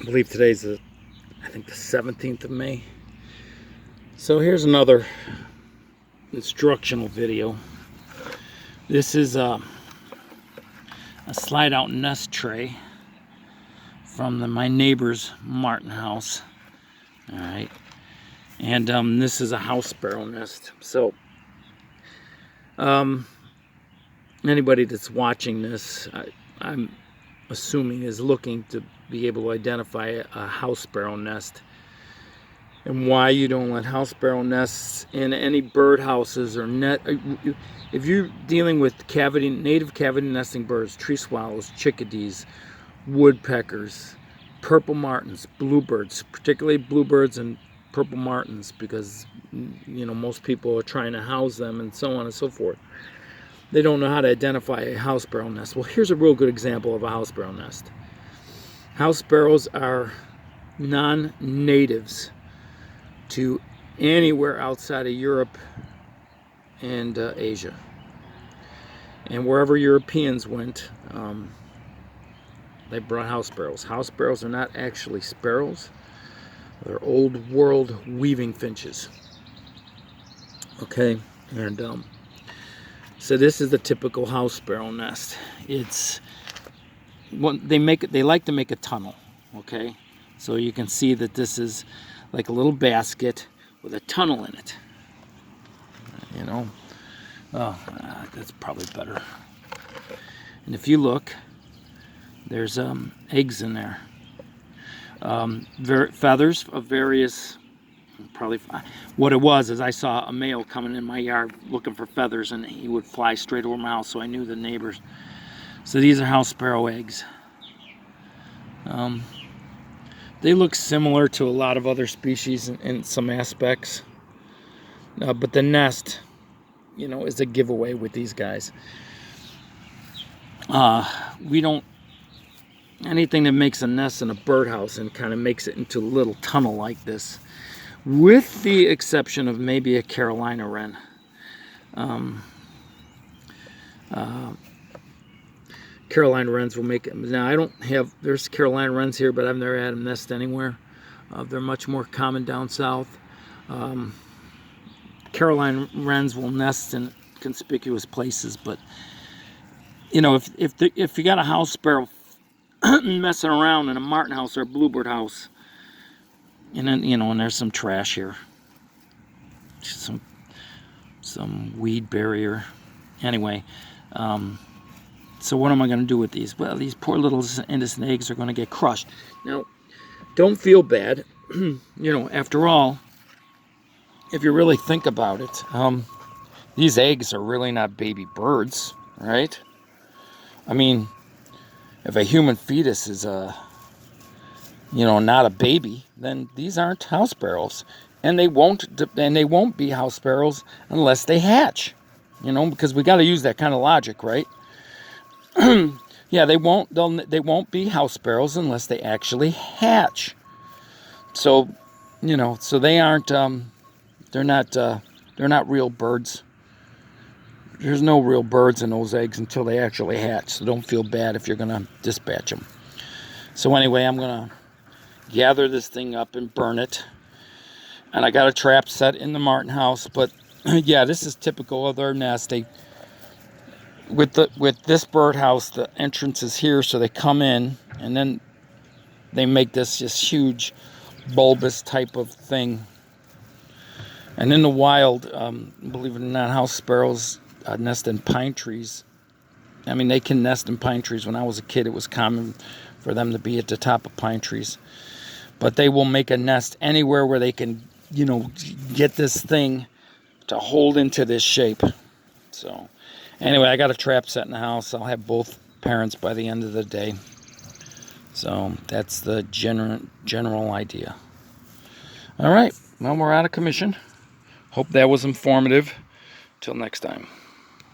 I believe today's I think the 17th of May. So here's another instructional video. This is a slide out nest tray from my neighbor's martin house. All right, and this is a house sparrow nest. So anybody that's watching this, I'm assuming, is looking to be able to identify a house sparrow nest, and why you don't let house sparrow nests in any bird houses or net. If you're dealing with native cavity nesting birds, tree swallows, chickadees, woodpeckers, purple martins, bluebirds, particularly bluebirds and purple martins, because most people are trying to house them and so on and so forth. They don't know how to identify a house sparrow nest. Well, here's a real good example of a house sparrow nest. House sparrows are non-natives to anywhere outside of Europe and Asia. And wherever Europeans went, they brought house sparrows. House sparrows are not actually sparrows. They're old world weaving finches. Okay, and so this is the typical house sparrow nest. It's they like to make a tunnel. Okay, so you can see that this is like a little basket with a tunnel in it. That's probably better. And if you look, there's eggs in there. Feathers of various, probably. What it was is I saw a male coming in my yard looking for feathers, and he would fly straight over my house, so I knew the neighbors. So these are house sparrow eggs. They look similar to a lot of other species in some aspects, but the nest, is a giveaway with these guys. We don't. Anything that makes a nest in a birdhouse and kind of makes it into a little tunnel like this, with the exception of maybe a Carolina wren. Carolina wrens will make it. Now, there's Carolina wrens here, but I've never had them nest anywhere. They're much more common down south. Carolina wrens will nest in conspicuous places, but if you got a house sparrow messing around in a martin house or a bluebird house, and then and there's some trash here, some weed barrier. Anyway, so what am I going to do with these? Well, these poor little innocent eggs are going to get crushed. Now, don't feel bad. After all, if you really think about it, these eggs are really not baby birds, right? I mean, if a human fetus is not a baby, then these aren't house sparrows, and they won't be house sparrows unless they hatch. Because we got to use that kind of logic, right? Yeah, they won't be house sparrows unless they actually hatch. So, so they aren't. They're not real birds. There's no real birds in those eggs until they actually hatch. So don't feel bad if you're going to dispatch them. So anyway, I'm going to gather this thing up and burn it. And I got a trap set in the martin house. But yeah, this is typical of their nest. With this birdhouse, the entrance is here, so they come in and then they make this just huge bulbous type of thing. And in the wild, believe it or not, house sparrows nest in pine trees. I mean, they can nest in pine trees. When I was a kid, it was common for them to be at the top of pine trees. But they will make a nest anywhere where they can, get this thing to hold into this shape. So anyway, I got a trap set in the house. I'll have both parents by the end of the day. So that's the general idea. All right. Well, we're out of commission. Hope that was informative. Till next time.